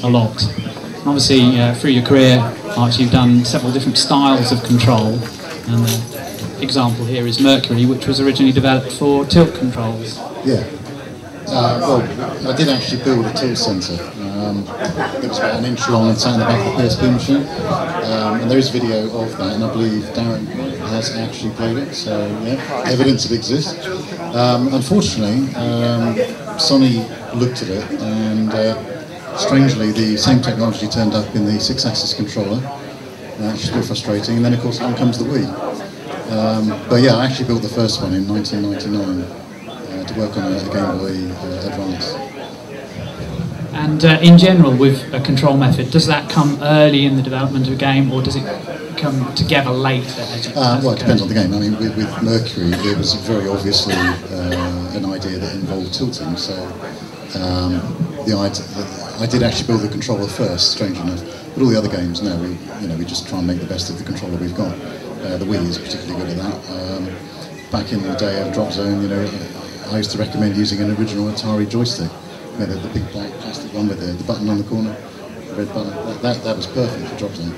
a lot. Obviously, through your career, Archie, you've done several different styles of control, and the example here is Mercury, which was originally developed for tilt controls. Yeah. Well, I did actually build a tilt sensor. It was about an inch long and sat in the back of the PSP machine. And there is video of that, and I believe Darren has actually played it, so yeah, evidence it exists. Unfortunately, Sony looked at it, and strangely the same technology turned up in the 6-axis controller, which is a bit frustrating, and then of course along comes the Wii. But yeah, I actually built the first one in 1999 to work on a Game Boy Advance. And in general, with a control method, does that come early in the development of a game, or does it come together later? Well, it depends on the game. I mean, with Mercury, it was very obviously an idea that involved tilting. So I did actually build the controller first, strange enough. But all the other games, no, we just try and make the best of the controller we've got. The Wii is particularly good at that. Back in the day of DropZone, I used to recommend using an original Atari joystick. The big black plastic one with the button on the corner, the red button. That was perfect for DropZone.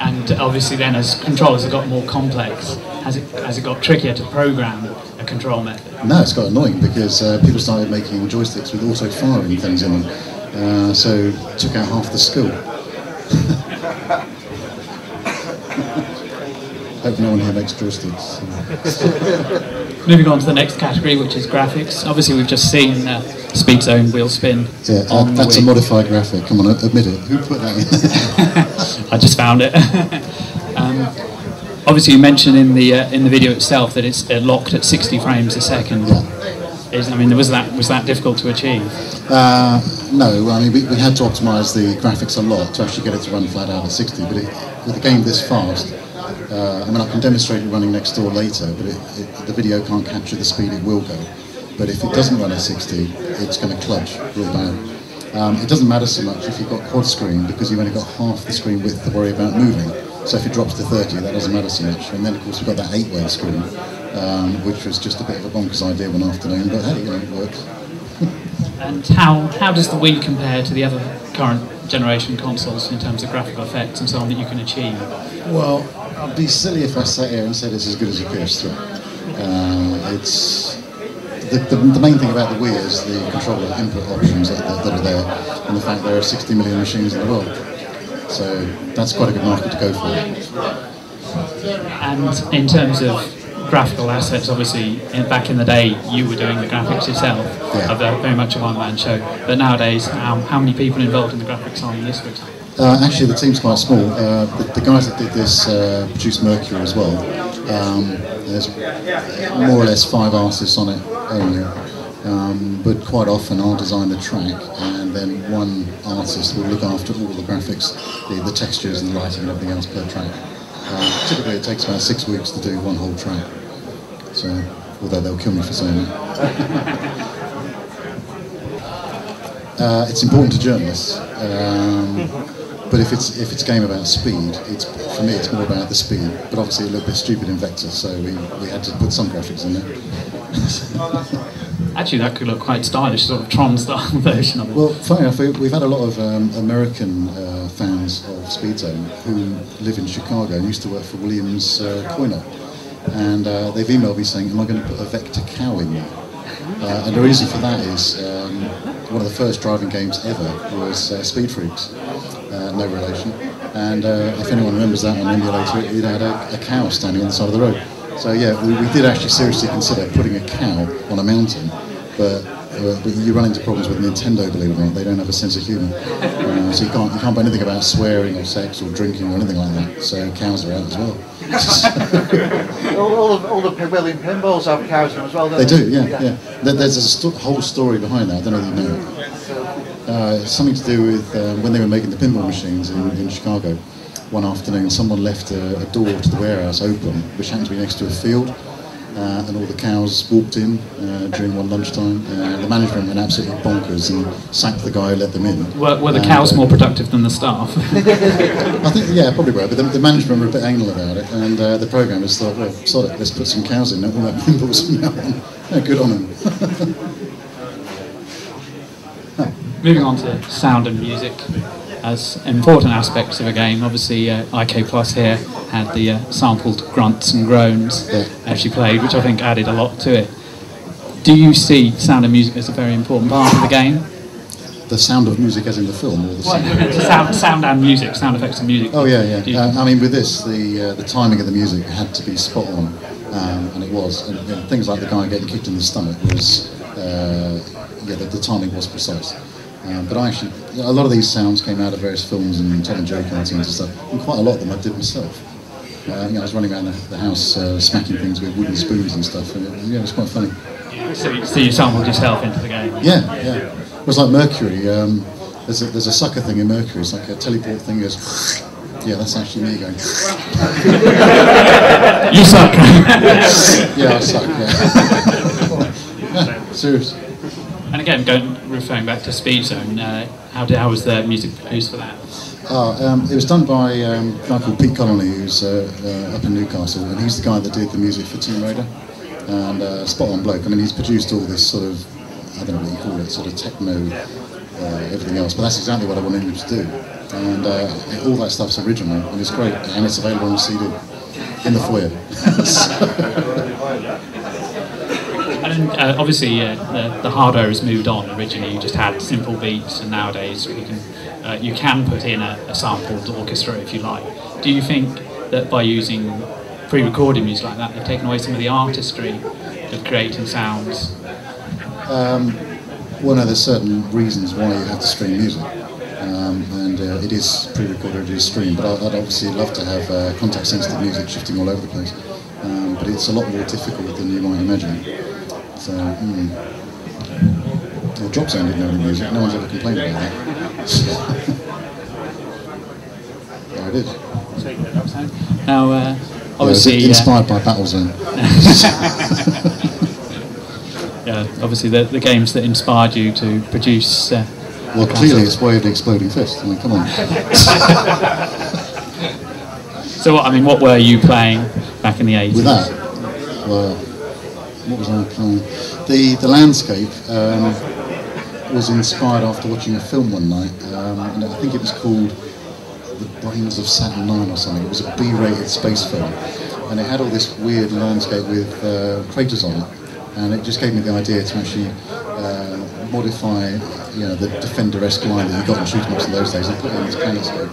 And obviously then, as controllers have got more complex, has it got trickier to program a control method? No, it's got annoying because people started making joysticks with auto-firing things in them, so it took out half the skill. Hope no one here makes joysticks. Moving on to the next category, which is graphics. Obviously, we've just seen Speed Zone wheel spin. Yeah, that's a modified graphic. Come on, admit it. Who put that in? I just found it. Obviously, you mentioned in the video itself that it's locked at 60 frames a second. Yeah. Was that difficult to achieve? No, I mean we had to optimise the graphics a lot to actually get it to run flat out at 60. But with a game this fast. I can demonstrate it running next door later, but the video can't capture the speed it will go. But if it doesn't run at 60, it's going to clutch real bad. It doesn't matter so much if you've got quad screen, because you've only got half the screen width to worry about moving. So if it drops to 30, that doesn't matter so much. And then of course we've got that 8-way screen, which was just a bit of a bonkers idea one afternoon, but hey, it works. And how does the Wii compare to the other current generation consoles in terms of graphical effects and so on that you can achieve? Well, I'd be silly if I sat here and said it's as good as a PS3. It's the main thing about the Wii is the controller input options that are there, and the fact there are 60 million machines in the world. So that's quite a good market to go for. And in terms of graphical assets, obviously, back in the day, you were doing the graphics yourself, of very much a one-man show. But nowadays, how many people involved in the graphics on this, for example? Actually, the team's quite small. The guys that did this produced Mercury as well. There's more or less 5 artists on it only. But quite often I'll design the track, and then one artist will look after all the graphics, the textures and the lighting and everything else per track. Typically it takes about 6 weeks to do one whole track. So, although they'll kill me for saying that. It's important to journalists. But if it's a game about speed, for me it's more about the speed. But obviously a little bit stupid in vector, so we had to put some graphics in there. Actually, that could look quite stylish, sort of Tron-style version of it. Well, funny enough, we've had a lot of American fans of Speed Zone who live in Chicago and used to work for Williams Coiner, and they've emailed me saying, "Am I going to put a vector cow in there?" And the reason for that is one of the first driving games ever was Speed Freaks. No relation, and if anyone remembers that on the emulator, it had a cow standing on the side of the road. So yeah, we did actually seriously consider putting a cow on a mountain, but you run into problems with Nintendo, believe it or not. They don't have a sense of humour, so you can't buy anything about swearing or sex or drinking or anything like that. So cows are out as well. all the William pinballs have cows in them as well. They do, yeah. There's a whole story behind that. I don't know if you know it. Something to do with when they were making the pinball machines in Chicago. One afternoon, someone left a door to the warehouse open, which happened to be next to a field, and all the cows walked in during one lunchtime. The management went absolutely bonkers and sacked the guy who let them in. Were the cows more productive than the staff? I think, yeah, probably were, but the management were a bit anal about it, and the programmers thought, well, sod it, let's put some cows in there, we'll have pinballs from now on. Yeah, good on them. moving on to sound and music as important aspects of a game. Obviously, IK Plus here had the sampled grunts and groans as you played, which I think added a lot to it. Do you see sound and music as a very important part of the game? The sound of music as in the film, or the sound and music, sound effects and music. Oh yeah. I mean, with this, the timing of the music had to be spot on, and it was. And things like the guy getting kicked in the stomach was, the timing was precise. But I actually, a lot of these sounds came out of various films and Tom and Jerry cartoons and stuff, and quite a lot of them I did myself. I was running around the house smacking things with wooden spoons and stuff, and it was quite funny. So you sampled yourself into the game? Yeah. It was like Mercury. There's a sucker thing in Mercury. It's like a teleport thing. Goes, yeah, that's actually me going. You suck. Yeah, I suck. Yeah, serious. And again, referring back to Speed Zone, how was the music produced for that? It was done by a guy called Pete Connolly, who's up in Newcastle, and he's the guy that did the music for Tomb Raider. And spot on bloke. I mean, he's produced all this sort of, I don't know what you call it, sort of techno, everything else, but that's exactly what I wanted him to do. And all that stuff's original, and it's great, and it's available on CD in the foyer. And obviously, the hardware has moved on. Originally, you just had simple beats, and nowadays you can put in a sampled orchestra if you like. Do you think that by using pre-recorded music like that, they've taken away some of the artistry of creating sounds? Well, no, there's certain reasons why you have to stream music, and it is pre-recorded, it is streamed, but I'd obviously love to have context-sensitive music shifting all over the place, but it's a lot more difficult than you might imagine. So, DropZone didn't have any music, no one's ever complained about that. There it is. Now, obviously, inspired by Battlezone. Yeah, obviously the games that inspired you to produce. Well, clearly it's Way of the Exploding Fist. I mean, come on. So, what were you playing back in the 80s? With that, well, what was I playing? The landscape was inspired after watching a film one night, and I think it was called The Brains of Saturn IX or something. It was a B-rated space film, and it had all this weird landscape with craters on it, and it just gave me the idea to actually modify, the Defender-esque line that you got in shoot-em-ups in those days and put it in this planetscape.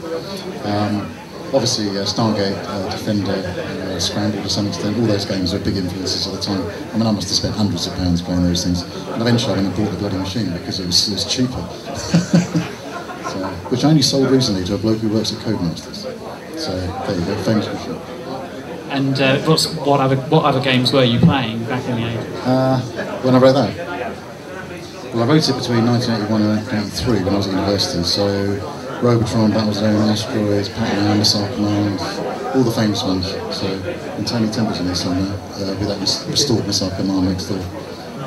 Obviously, Stargate, Defender, Scrambled to some extent, all those games are big influences at the time. I mean, I must have spent hundreds of pounds playing those things, and eventually I went and bought the bloody machine because it was cheaper. Which I only sold recently to a bloke who works at Codemasters. So there you go, famous machine. And what other games were you playing back in the 80s? When I wrote that? Well, I wrote it between 1981 and 1983 when I was at university, so Robotron, Battlezone, Asteroids, Pac-Man, Missile Command, all the famous ones. So, and Tony Temple's in there somewhere with that restored Missile Command next door.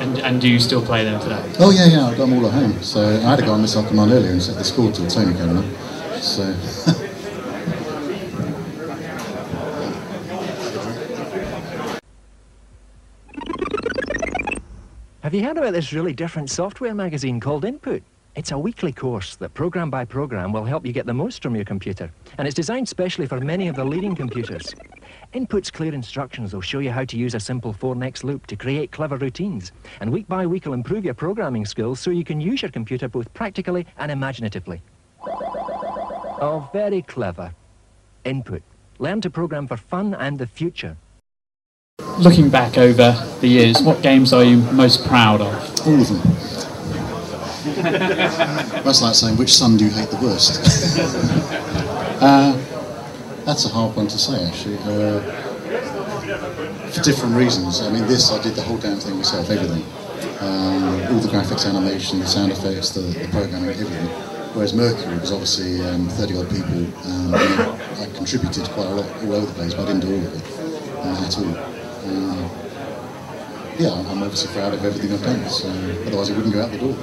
And do you still play them today? Oh yeah, I've got them all at home. So I had a guy on Missile Command earlier and set the score till Tony came in. So. Have you heard about this really different software magazine called Input? It's a weekly course that, program by program, will help you get the most from your computer. And it's designed specially for many of the leading computers. Input's clear instructions will show you how to use a simple 4-next loop to create clever routines. And week by week will improve your programming skills so you can use your computer both practically and imaginatively. Oh, very clever. Input. Learn to program for fun and the future. Looking back over the years, what games are you most proud of? All of them. That's like saying, which son do you hate the worst? That's a hard one to say, actually. For different reasons. I mean, this, I did the whole damn thing myself, everything. All the graphics, animation, the sound effects, the programming, everything. Whereas Mercury was obviously 30-odd people. I contributed quite a lot all over the place, but I didn't do all of it at all. I'm obviously proud of everything I've done, so otherwise it wouldn't go out the door.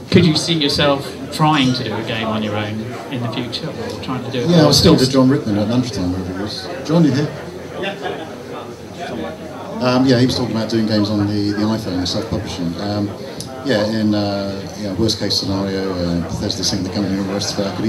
Could you see yourself trying to do a game on your own in the future, or trying to do it? Yeah, I was still to John Rickman at lunchtime, wherever it was. John, you here? He was talking about doing games on the iPhone, self-publishing. yeah, in worst case scenario, Bethesda sink the company and all the rest of it, I could